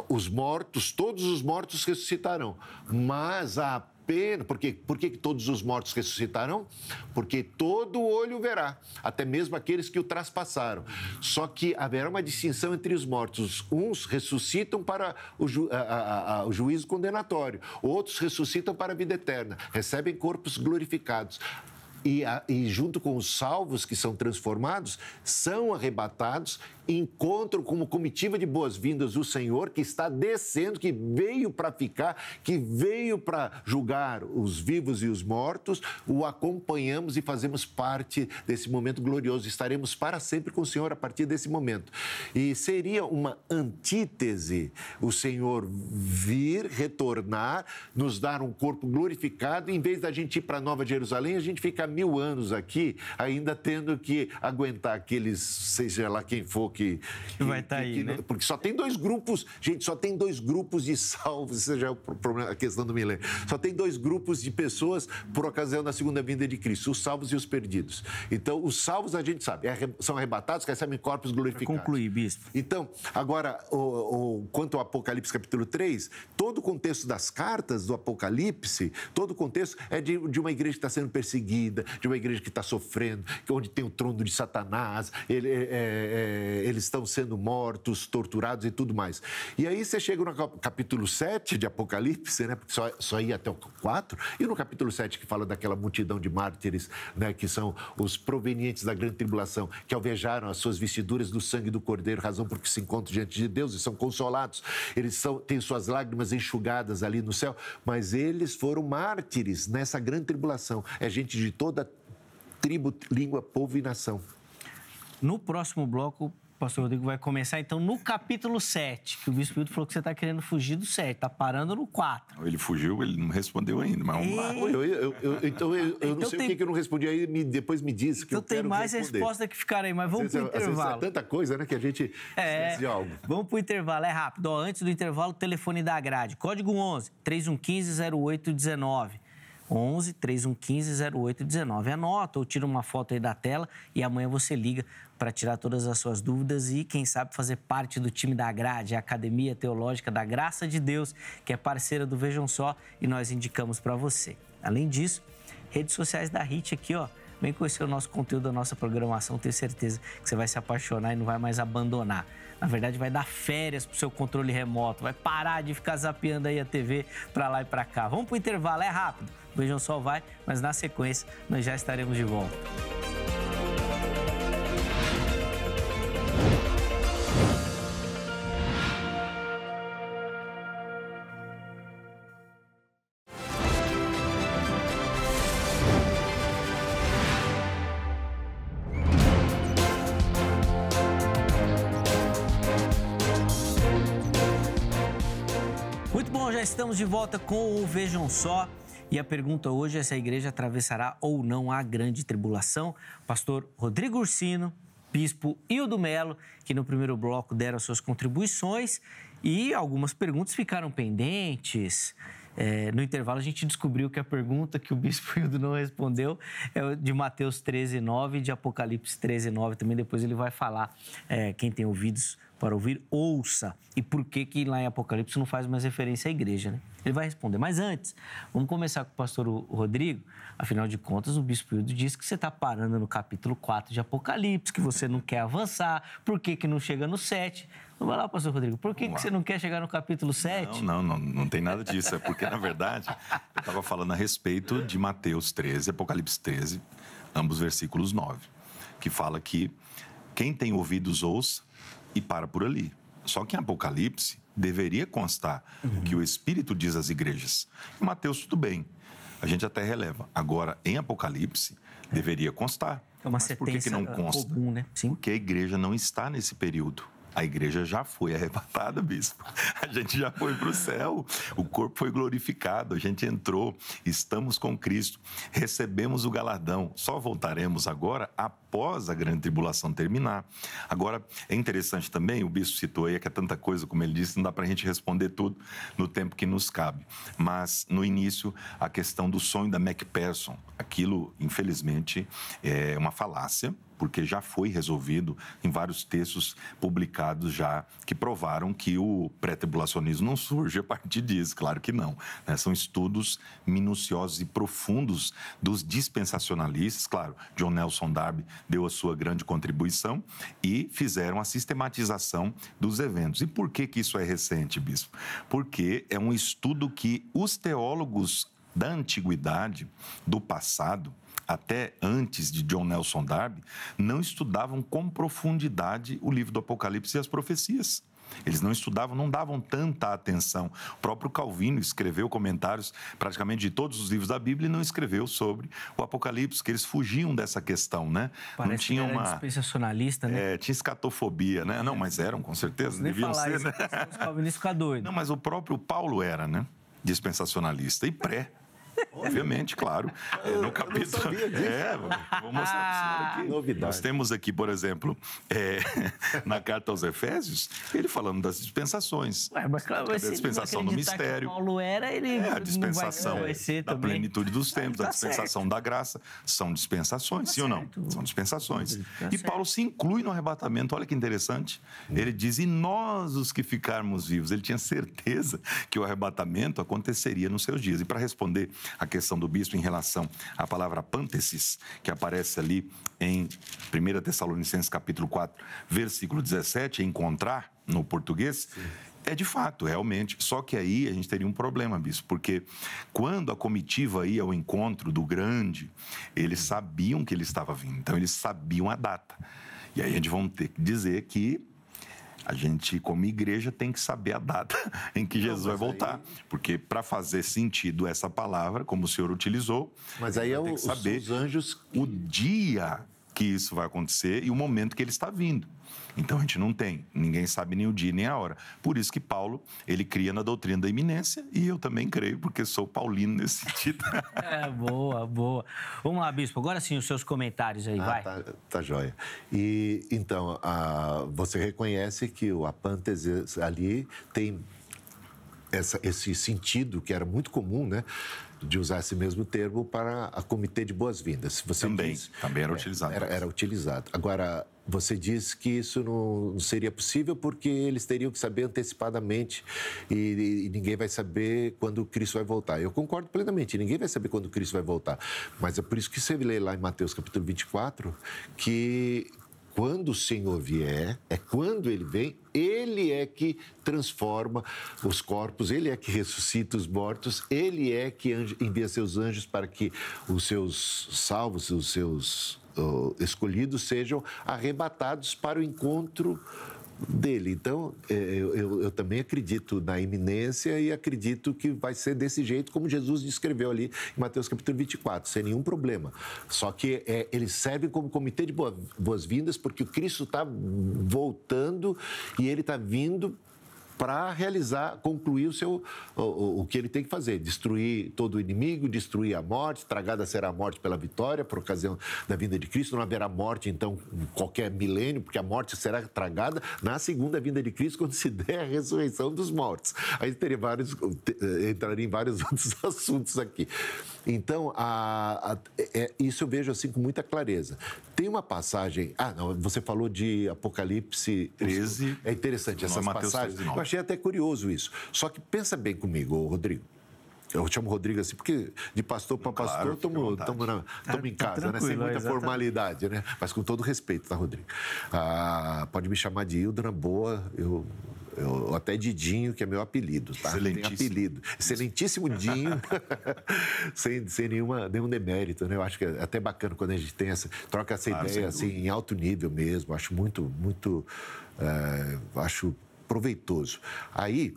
Os mortos, todos os mortos ressuscitarão, mas apenas... Por que todos os mortos ressuscitarão? Porque todo olho verá, até mesmo aqueles que o traspassaram. Só que haverá uma distinção entre os mortos. Uns ressuscitam para o juízo condenatório, outros ressuscitam para a vida eterna, recebem corpos glorificados. E junto com os salvos que são transformados, são arrebatados, encontram como comitiva de boas-vindas o Senhor que está descendo, que veio para ficar, que veio para julgar os vivos e os mortos. O acompanhamos e fazemos parte desse momento glorioso. Estaremos para sempre com o Senhor a partir desse momento. E seria uma antítese o Senhor vir, retornar, nos dar um corpo glorificado, e em vez da gente ir para Nova Jerusalém, a gente fica 1000 anos aqui, ainda tendo que aguentar aqueles, seja lá quem for que vai estar aí, né? Porque só tem 2 grupos, gente, só tem 2 grupos de salvos, isso já é o problema, a questão do milênio. Só tem 2 grupos de pessoas por ocasião da segunda vinda de Cristo, os salvos e os perdidos. Então, os salvos a gente sabe, são arrebatados, que recebem corpos glorificados. Para concluir, bispo. Então, agora, quanto ao Apocalipse capítulo 3, todo o contexto das cartas do Apocalipse, todo o contexto é de uma igreja que está sendo perseguida, de uma igreja que está sofrendo, onde tem o trono de Satanás, eles estão sendo mortos, torturados e tudo mais. E aí você chega no capítulo 7 de Apocalipse, né, porque só ia até o 4, e no capítulo 7 que fala daquela multidão de mártires, né, que são os provenientes da grande tribulação, que alvejaram as suas vestiduras do sangue do Cordeiro, razão porque se encontram diante de Deus e são consolados. Eles têm suas lágrimas enxugadas ali no céu, mas eles foram mártires nessa grande tribulação. É gente de toda tribo, língua, povo e nação. No próximo bloco, o pastor Rodrigo vai começar, então, no capítulo 7, que o bispo Hildo falou que você está querendo fugir do 7, está parando no 4. Ele fugiu, ele não respondeu ainda, mas vamos lá. Então, eu não sei o que eu não respondi aí, depois me diz que então eu quero tem mais responder. resposta que ficar aí, mas vamos para o intervalo. É tanta coisa, né, que a gente esquece de algo. Vamos para o intervalo, é rápido. Ó, antes do intervalo, o telefone da grade. Código 11 3115 0819. 11 3115 0819. Anota ou tira uma foto aí da tela e amanhã você liga para tirar todas as suas dúvidas e, quem sabe, fazer parte do time da grade, a Academia Teológica da Graça de Deus, que é parceira do Vejam Só, e nós indicamos para você. Além disso, redes sociais da HIT aqui, ó. Vem conhecer o nosso conteúdo, a nossa programação, tenho certeza que você vai se apaixonar e não vai mais abandonar. Na verdade, vai dar férias pro seu controle remoto, vai parar de ficar zapeando aí a TV para lá e para cá. Vamos pro intervalo, é rápido. Vejam Só vai, mas na sequência nós já estaremos de volta. Estamos de volta com o Vejam Só e a pergunta hoje é se a igreja atravessará ou não a grande tribulação. Pastor Rodrigo Ursino, bispo Hildo Melo, que no primeiro bloco deram suas contribuições e algumas perguntas ficaram pendentes. No intervalo a gente descobriu que a pergunta que o bispo Hildo não respondeu é de Mateus 13:9 e de Apocalipse 13:9. Também depois ele vai falar, quem tem ouvidos para ouvir, ouça. E por que lá em Apocalipse não faz mais referência à igreja, né? Ele vai responder. Mas antes, vamos começar com o pastor Rodrigo. Afinal de contas, o bispo Hildo disse que você está parando no capítulo 4 de Apocalipse, que você não quer avançar. Por que não chega no 7? Vai lá, pastor Rodrigo. Por que você não quer chegar no capítulo 7? Não tem nada disso. É porque, na verdade, eu estava falando a respeito de Mateus 13, Apocalipse 13, ambos versículos 9, que fala que quem tem ouvidos ouça e para por ali. Só que em Apocalipse deveria constar o que o Espírito diz às igrejas. Em Mateus, tudo bem, a gente até releva. Agora, em Apocalipse, deveria constar. É uma sentença por que não consta? Comum, né? Sim. Porque a igreja não está nesse período. A igreja já foi arrebatada, bispo. A gente já foi para o céu. O corpo foi glorificado. A gente entrou. Estamos com Cristo. Recebemos o galardão. Só voltaremos agora após a grande tribulação terminar. Agora, é interessante também, o bispo citou aí que é tanta coisa, como ele disse, não dá para a gente responder tudo no tempo que nos cabe. Mas, no início, a questão do sonho da Macpherson. Aquilo, infelizmente, é uma falácia, porque já foi resolvido em vários textos publicados já que provaram que o pré-tribulacionismo não surge a partir disso, claro que não. Né? São estudos minuciosos e profundos dos dispensacionalistas, claro, John Nelson Darby deu a sua grande contribuição e fizeram a sistematização dos eventos. E por que isso é recente, bispo? Porque é um estudo que os teólogos da antiguidade, do passado, até antes de John Nelson Darby, não estudavam com profundidade o livro do Apocalipse e as profecias. Eles não estudavam, não davam tanta atenção. O próprio Calvino escreveu comentários praticamente de todos os livros da Bíblia e não escreveu sobre o Apocalipse, que eles fugiam dessa questão, né? Parece não tinha que era dispensacionalista, né? Tinha escatofobia, né? Não, mas eram, com certeza, nem deviam ser, isso, né? Os calvinistas ficam doidos. Não, mas o próprio Paulo era, né? Dispensacionalista e pré. Obviamente, claro. No capítulo. Vou mostrar para o senhor aqui. Novidade. Nós temos aqui, por exemplo, na carta aos Efésios, ele falando das dispensações. Mas claro, a dispensação do mistério. Que Paulo era, ele a dispensação não vai ser da também. plenitude dos tempos, Tá a dispensação certo. da graça. São dispensações, Tá sim ou não? certo. São dispensações. Tá E certo. Paulo se inclui no arrebatamento. Olha que interessante. Ele diz, e nós os que ficarmos vivos. Ele tinha certeza que o arrebatamento aconteceria nos seus dias. E para responder a questão do bispo em relação à palavra pântesis, que aparece ali em 1 Tessalonicenses capítulo 4, versículo 17, encontrar no português, é de fato, realmente. Só que aí a gente teria um problema, bispo, porque quando a comitiva ia ao encontro do grande, eles sabiam que ele estava vindo, então eles sabiam a data. E aí a gente vai ter que dizer que a gente, como igreja, tem que saber a data em que Jesus vai voltar. Porque para fazer sentido essa palavra, como o senhor utilizou, mas aí tem que saber os anjos o dia que isso vai acontecer e o momento que ele está vindo. Então, a gente não tem, ninguém sabe nem o dia nem a hora. Por isso que Paulo, ele cria na doutrina da iminência, e eu também creio, porque sou paulino nesse sentido. Boa, boa. Vamos lá, bispo, agora sim os seus comentários aí, vai. Tá joia. E, então, você reconhece que a pântesis ali tem esse sentido que era muito comum, né? De usar esse mesmo termo para a comitê de boas-vindas. Também era utilizado. Era utilizado. Agora, você diz que isso não seria possível porque eles teriam que saber antecipadamente e ninguém vai saber quando Cristo vai voltar. Eu concordo plenamente, ninguém vai saber quando Cristo vai voltar. Mas é por isso que você lê lá em Mateus capítulo 24 que quando o Senhor vier, é quando Ele vem, Ele é que transforma os corpos, Ele é que ressuscita os mortos, Ele é que envia seus anjos para que os seus salvos, os seus escolhidos sejam arrebatados para o encontro dele. Então, eu também acredito na iminência e acredito que vai ser desse jeito como Jesus descreveu ali em Mateus capítulo 24, sem nenhum problema. Só que eles servem como comitê de boas-vindas porque o Cristo está voltando e ele está vindo para concluir o que ele tem que fazer, destruir todo o inimigo, destruir a morte, tragada será a morte pela vitória, por ocasião da vinda de Cristo, não haverá morte, então, em qualquer milênio, porque a morte será tragada na segunda vinda de Cristo, quando se der a ressurreição dos mortos. Aí entraria em vários outros assuntos aqui. Então, isso eu vejo assim com muita clareza. Tem uma passagem... não, você falou de Apocalipse 13. É interessante essas passagens. Eu achei até curioso isso. Só que pensa bem comigo, Rodrigo. Eu chamo Rodrigo assim, porque de pastor para pastor estamos em casa, né? Sem muita formalidade, né? Mas com todo respeito, tá, Rodrigo? Pode me chamar de Hildo, na boa, eu até Didinho, que é meu apelido, tá? Excelentíssimo. Tem apelido. Excelentíssimo Dinho, sem nenhum demérito, né? Eu acho que é até bacana quando a gente troca essa ideia assim, em alto nível mesmo. Acho muito acho proveitoso. Aí,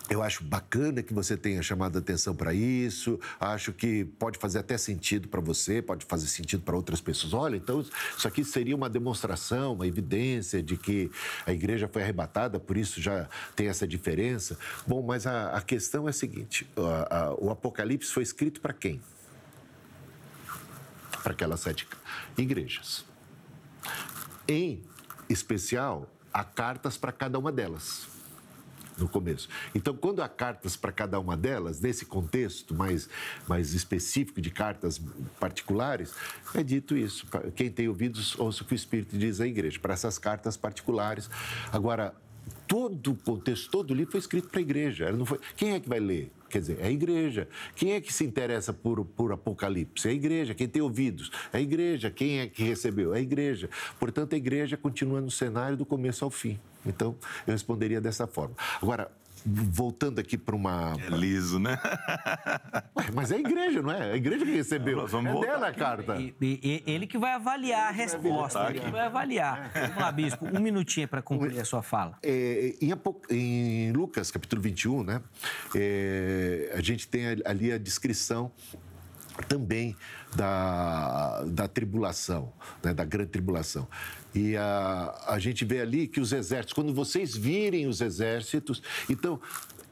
eu acho bacana que você tenha chamado a atenção para isso, acho que pode fazer até sentido para você, pode fazer sentido para outras pessoas. Olha, então isso aqui seria uma demonstração, uma evidência de que a igreja foi arrebatada, por isso já tem essa diferença. Bom, mas a questão é a seguinte, o Apocalipse foi escrito para quem? Para aquelas 7 igrejas. Em especial, há cartas para cada uma delas. No começo. Então, quando há cartas para cada uma delas, nesse contexto mais específico de cartas particulares, é dito isso. Quem tem ouvidos, ouça o que o Espírito diz à igreja, para essas cartas particulares. Agora, todo o contexto, todo o livro foi escrito para a igreja. Não foi... Quem é que vai ler? Quer dizer, é a igreja. Quem é que se interessa por Apocalipse? É a igreja. Quem tem ouvidos? É a igreja. Quem é que recebeu? É a igreja. Portanto, a igreja continua no cenário do começo ao fim. Então, eu responderia dessa forma. Agora, voltando aqui para uma... É liso, né? Mas é a igreja, não é? É a igreja que recebeu. Nós vamos dela a carta. Ele que vai avaliar a resposta, ele que vai avaliar. Vamos lá, bispo, um minutinho para concluir a sua fala. Em Lucas, capítulo 21, né? A gente tem ali a descrição também da tribulação, né, da grande tribulação. E a gente vê ali que os exércitos, quando vocês virem os exércitos... Então,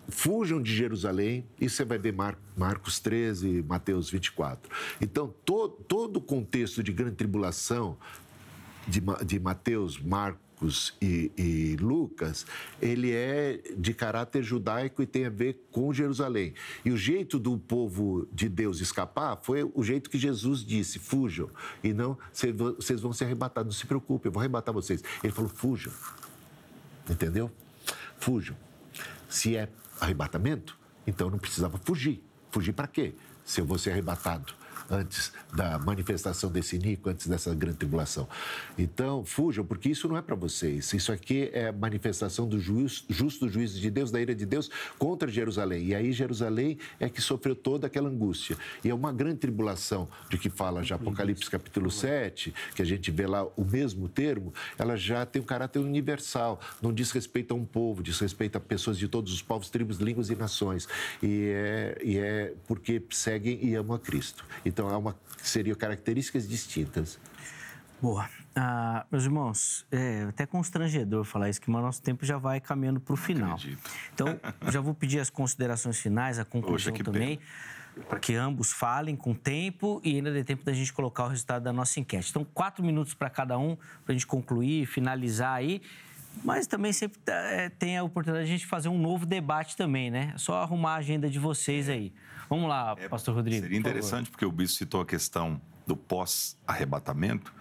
fujam de Jerusalém, e você vai ver Marcos 13, Mateus 24. Então, todo o contexto de grande tribulação de Mateus, Marcos e Lucas, ele é de caráter judaico e tem a ver com Jerusalém. E o jeito do povo de Deus escapar foi o jeito que Jesus disse, fujam, e não, vocês vão ser arrebatados, não se preocupem, eu vou arrebatar vocês. Ele falou, fujam, entendeu? Fujam. Se é arrebatamento, então não precisava fugir. Fugir para quê? Se eu vou ser arrebatado antes da manifestação desse Nico, antes dessa grande tribulação. Então, fujam, porque isso não é para vocês. Isso aqui é a manifestação do justo juízo de Deus, da ira de Deus contra Jerusalém. E aí Jerusalém é que sofreu toda aquela angústia. E é uma grande tribulação de que fala já Apocalipse capítulo 7, que a gente vê lá o mesmo termo, ela já tem um caráter universal. Não diz respeito a um povo, diz respeito a pessoas de todos os povos, tribos, línguas e nações. E é porque seguem e amam a Cristo. Então, seriam características distintas. Boa. Meus irmãos, é até constrangedor falar isso, que o nosso tempo já vai caminhando para o final. Acredito. Então, já vou pedir as considerações finais, a conclusão também, para que ambos falem com tempo e ainda dê tempo da gente colocar o resultado da nossa enquete. Então, 4 minutos para cada um, para a gente concluir, finalizar aí. Mas também sempre tem a oportunidade de a gente fazer um novo debate também, né? É só arrumar a agenda de vocês aí. Vamos lá, pastor Rodrigo. Seria interessante, porque o bispo citou a questão do pós-arrebatamento,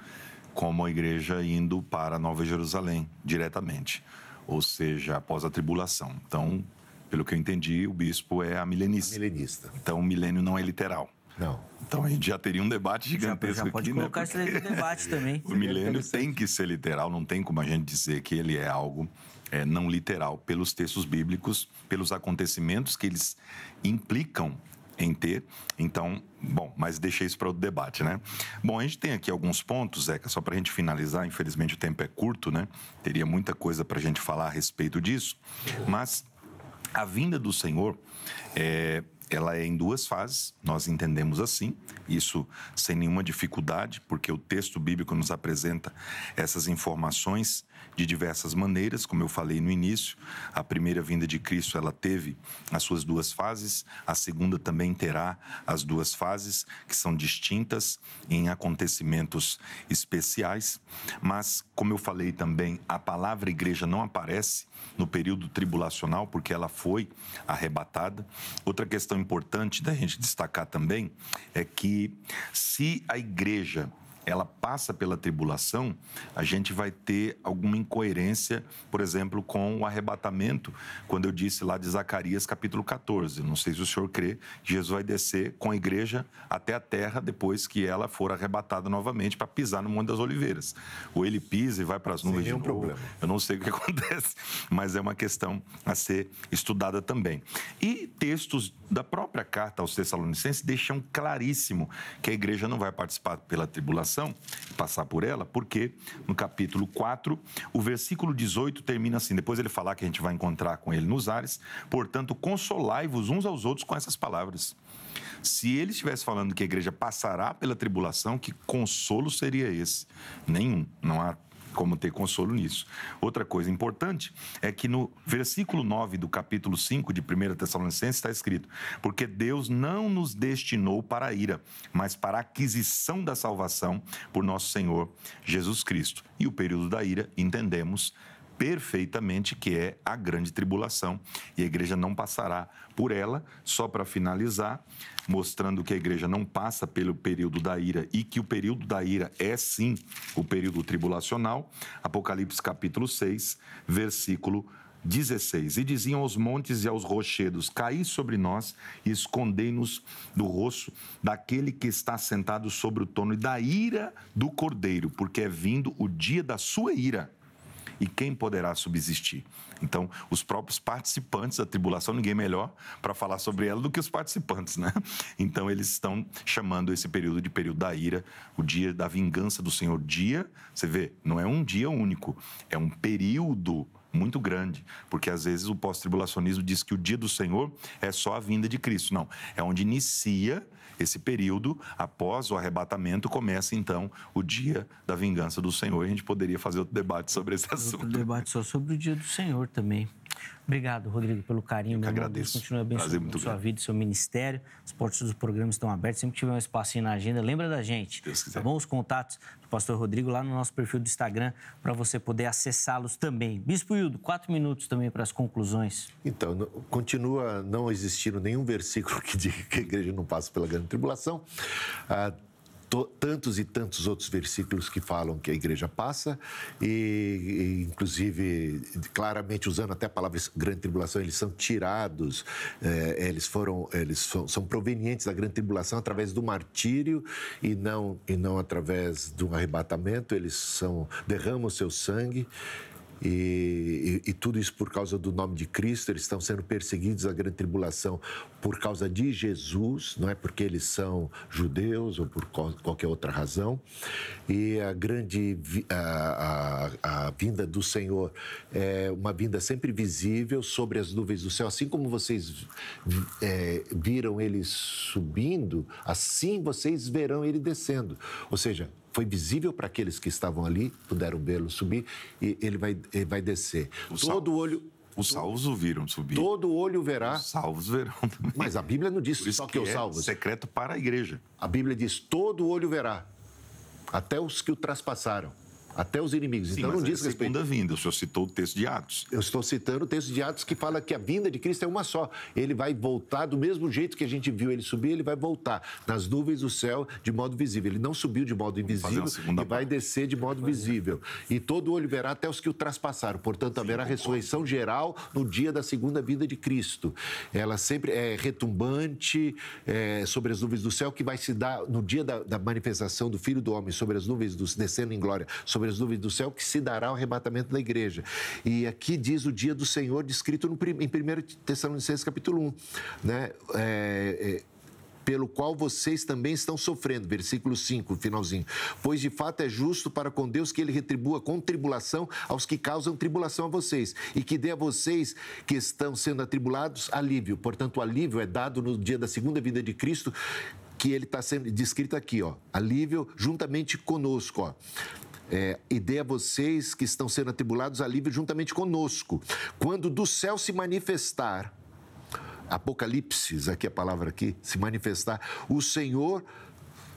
como a igreja indo para Nova Jerusalém, diretamente. Ou seja, após a tribulação. Então, pelo que eu entendi, o bispo é a milenista. Então, o milênio não é literal. Não. Então, a gente já teria um debate gigantesco já pode aqui, colocar esse debate também. O milênio tem que ser literal, não tem como a gente dizer que ele é algo não literal, pelos textos bíblicos, pelos acontecimentos que eles implicam em ter. Então, bom, mas deixei isso para outro debate, né? Bom, a gente tem aqui alguns pontos, Zeca, só para a gente finalizar, infelizmente o tempo é curto, né? Teria muita coisa para a gente falar a respeito disso, mas a vinda do Senhor ela é em 2 fases, nós entendemos assim, isso sem nenhuma dificuldade, porque o texto bíblico nos apresenta essas informações de diversas maneiras, como eu falei no início. A primeira vinda de Cristo, ela teve as suas 2 fases, a segunda também terá as 2 fases, que são distintas em acontecimentos especiais, mas, como eu falei também, a palavra igreja não aparece no período tribulacional, porque ela foi arrebatada. Outra questão importante da gente destacar também é que se a igreja ela passa pela tribulação, a gente vai ter alguma incoerência, por exemplo, com o arrebatamento, quando eu disse lá de Zacarias capítulo 14. Não sei se o senhor crê que Jesus vai descer com a igreja até a terra depois que ela for arrebatada novamente para pisar no Monte das Oliveiras. Ou ele pisa e vai para as nuvens de novo. Problema. Eu não sei o que acontece, mas é uma questão a ser estudada também. E textos da própria carta aos Tessalonicenses deixam claríssimo que a igreja não vai participar pela tribulação, passar por ela, porque no capítulo 4, o versículo 18 termina assim, depois ele falar que a gente vai encontrar com ele nos ares, portanto, consolai-vos uns aos outros com essas palavras. Se ele estivesse falando que a igreja passará pela tribulação, que consolo seria esse? Nenhum, não há como ter consolo nisso. Outra coisa importante é que no versículo 9 do capítulo 5 de 1 Tessalonicenses está escrito: porque Deus não nos destinou para a ira, mas para a aquisição da salvação por nosso Senhor Jesus Cristo. E o período da ira, entendemos perfeitamente que é a grande tribulação, e a igreja não passará por ela. Só para finalizar, mostrando que a igreja não passa pelo período da ira e que o período da ira é sim o período tribulacional. Apocalipse capítulo 6, versículo 16. E diziam aos montes e aos rochedos: caí sobre nós e escondei-nos do rosto daquele que está sentado sobre o trono e da ira do Cordeiro, porque é vindo o dia da sua ira. E quem poderá subsistir? Então, os próprios participantes da tribulação, ninguém melhor para falar sobre ela do que os participantes, né? Então, eles estão chamando esse período de período da ira, o dia da vingança do Senhor. Dia, você vê, não é um dia único, é um período muito grande, porque às vezes o pós-tribulacionismo diz que o dia do Senhor é só a vinda de Cristo. Não, é onde inicia esse período, após o arrebatamento, começa então o dia da vingança do Senhor. A gente poderia fazer outro debate sobre esse assunto. Outro debate só sobre o dia do Senhor também. Obrigado, Rodrigo, pelo carinho. Eu que agradeço. Deus continue abençoando sua vida, seu ministério. As portas dos programas estão abertas. Sempre que tiver um espacinho na agenda, lembra da gente. Deus quiser. Tá bom? Os contatos do pastor Rodrigo lá no nosso perfil do Instagram, para você poder acessá-los também. Bispo Hildo, 4 minutos também para as conclusões. Então, continua não existindo nenhum versículo que diga que a igreja não passa pela grande tribulação. Tantos e tantos outros versículos que falam que a igreja passa e inclusive, claramente usando até a palavra grande tribulação, eles são tirados, são provenientes da grande tribulação através do martírio e não através do arrebatamento. Eles derramam o seu sangue. E tudo isso por causa do nome de Cristo. Eles estão sendo perseguidos na grande tribulação por causa de Jesus, não é porque eles são judeus ou por qualquer outra razão. E a vinda do Senhor é uma vinda sempre visível sobre as nuvens do céu. Assim como vocês viram ele subindo, assim vocês verão ele descendo. Ou seja, foi visível para aqueles que estavam ali, puderam vê-lo subir, e ele vai descer. Os salvos o viram subir. Todo olho verá. Os salvos verão também. Mas a Bíblia não diz só que os salvos. É secreto para a igreja. A Bíblia diz: todo olho verá, até os que o traspassaram. Até os inimigos. Sim, então não diz respeito. Segunda vinda, o senhor citou o texto de Atos. Eu estou citando o texto de Atos que fala que a vinda de Cristo é uma só. Ele vai voltar do mesmo jeito que a gente viu ele subir, ele vai voltar nas nuvens do céu de modo visível. Ele não subiu de modo invisível e vai descer de modo visível. E todo olho verá até os que o traspassaram. Portanto, haverá ressurreição geral no dia da segunda vinda de Cristo. Ela sempre é retumbante sobre as nuvens do céu, que vai se dar no dia da manifestação do Filho do Homem sobre as nuvens descendo em glória sobre as nuvens do céu, que se dará o arrebatamento da igreja. E aqui diz o dia do Senhor, descrito em 1 Tessalonicenses capítulo 1, né? Pelo qual vocês também estão sofrendo, versículo 5, finalzinho. Pois de fato é justo para com Deus que ele retribua com tribulação aos que causam tribulação a vocês, e que dê a vocês que estão sendo atribulados alívio. Portanto, o alívio é dado no dia da segunda vinda de Cristo, que ele está sendo descrito aqui, ó, alívio juntamente conosco, ó. E dê a vocês que estão sendo atribulados alívio juntamente conosco. Quando do céu se manifestar, Apocalipse, aqui a palavra aqui, se manifestar, o Senhor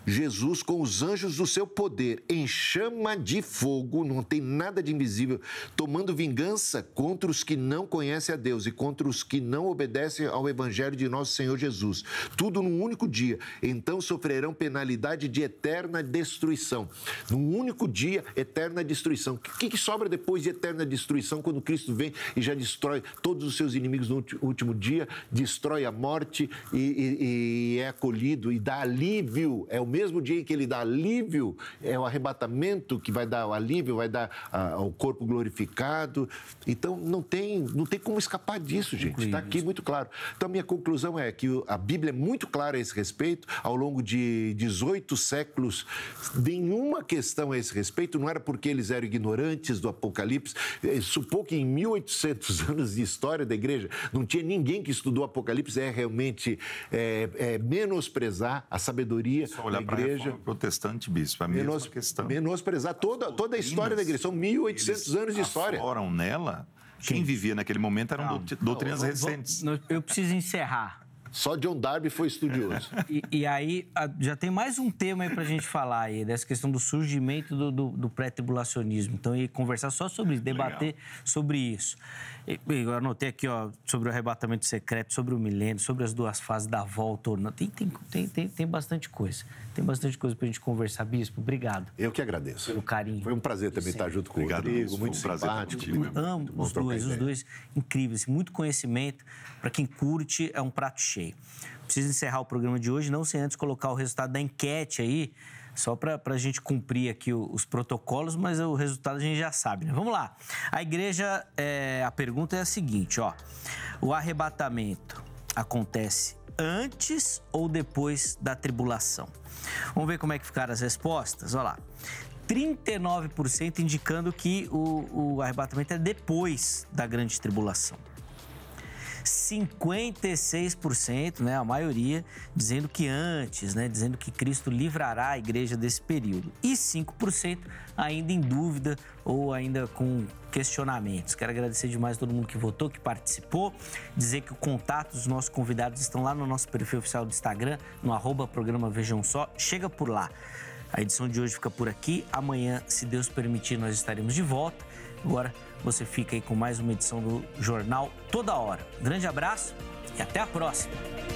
Jesus com os anjos do seu poder, em chama de fogo, não tem nada de invisível, tomando vingança contra os que não conhecem a Deus e contra os que não obedecem ao Evangelho de nosso Senhor Jesus. Tudo num único dia. Então sofrerão penalidade de eterna destruição. Num único dia, eterna destruição. O que sobra depois de eterna destruição, quando Cristo vem e já destrói todos os seus inimigos no último dia, destrói a morte e é acolhido e dá alívio. É o mesmo dia em que ele dá alívio, é o arrebatamento que vai dar o alívio, vai dar o corpo glorificado. Então, não tem como escapar disso, gente. Está aqui muito claro. Então, a minha conclusão é que a Bíblia é muito clara a esse respeito. Ao longo de 18 séculos, nenhuma questão a esse respeito. Não era porque eles eram ignorantes do Apocalipse. Supor que em 1800 anos de história da igreja não tinha ninguém que estudou o Apocalipse. É realmente menosprezar a sabedoria da igreja. Protestante, bispo, a mesma questão. Menosprezar toda a história da igreja. São 1800 anos de história. Afloram nela. Quem vivia naquele momento eram doutrinas recentes. Eu preciso encerrar. Só John Darby foi estudioso. E aí, já tem mais um tema aí pra gente falar aí, dessa questão do surgimento do pré-tribulacionismo. Então, ia conversar só sobre isso, debater sobre isso. Eu anotei aqui, ó, sobre o arrebatamento secreto, sobre o milênio, sobre as duas fases da volta ou não. Tem bastante coisa. Tem bastante coisa pra gente conversar. Bispo, obrigado. Eu que agradeço. Pelo carinho. Foi um prazer também estar junto com o Rodrigo, muito simpático. Amo os dois incríveis, muito conhecimento. Para quem curte, é um prato cheio. Preciso encerrar o programa de hoje, não sem antes colocar o resultado da enquete aí, só para a gente cumprir aqui os protocolos, mas o resultado a gente já sabe, né? Vamos lá. A igreja, a pergunta é a seguinte, ó. O arrebatamento acontece antes ou depois da tribulação? Vamos ver como é que ficaram as respostas? Olha lá. 39% indicando que o arrebatamento é depois da grande tribulação. 56%, né, a maioria, dizendo que antes, né, dizendo que Cristo livrará a igreja desse período. E 5% ainda em dúvida ou ainda com questionamentos. Quero agradecer demais a todo mundo que votou, que participou, dizer que o contato dos nossos convidados estão lá no nosso perfil oficial do Instagram, no @programa Vejam Só. Chega por lá. A edição de hoje fica por aqui. Amanhã, se Deus permitir, nós estaremos de volta. Agora você fica aí com mais uma edição do Jornal Toda Hora. Grande abraço e até a próxima!